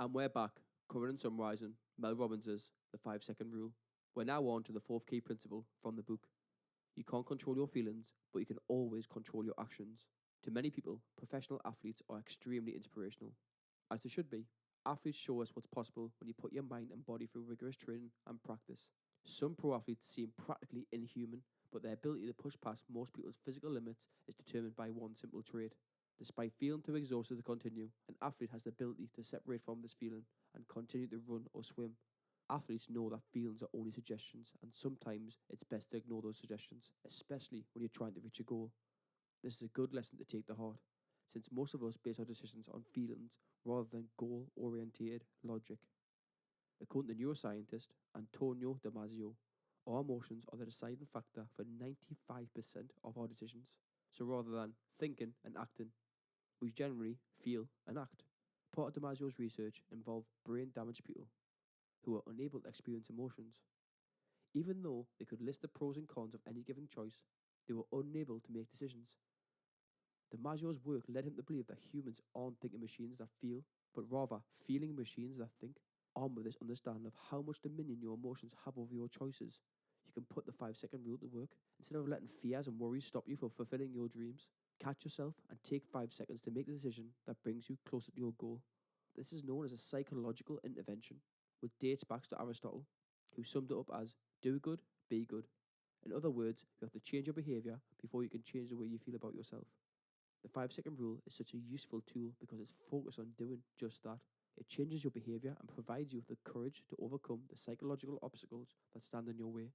And we're back, covering and summarising Mel Robbins' The 5 Second Rule. We're now on to the fourth key principle from the book. You can't control your feelings, but you can always control your actions. To many people, professional athletes are extremely inspirational, as they should be. Athletes show us what's possible when you put your mind and body through rigorous training and practice. Some pro athletes seem practically inhuman, but their ability to push past most people's physical limits is determined by one simple trait. Despite feeling too exhausted to continue, an athlete has the ability to separate from this feeling and continue to run or swim. Athletes know that feelings are only suggestions, and sometimes it's best to ignore those suggestions, especially when you're trying to reach a goal. This is a good lesson to take to heart, since most of us base our decisions on feelings rather than goal-oriented logic. According to neuroscientist Antonio Damasio, our emotions are the deciding factor for 95% of our decisions. So rather than thinking and acting, we generally feel and act. Part of Damasio's research involved brain-damaged people who were unable to experience emotions. Even though they could list the pros and cons of any given choice, they were unable to make decisions. Damasio's work led him to believe that humans aren't thinking machines that feel, but rather feeling machines that think. Armed with this understanding of how much dominion your emotions have over your choices, you can put the 5 second rule to work. Instead of letting fears and worries stop you from fulfilling your dreams, catch yourself and take 5 seconds to make the decision that brings you closer to your goal. This is known as a psychological intervention, which dates back to Aristotle, who summed it up as do good, be good. In other words, you have to change your behaviour before you can change the way you feel about yourself. The 5 second rule is such a useful tool because it's focused on doing just that. It changes your behaviour and provides you with the courage to overcome the psychological obstacles that stand in your way.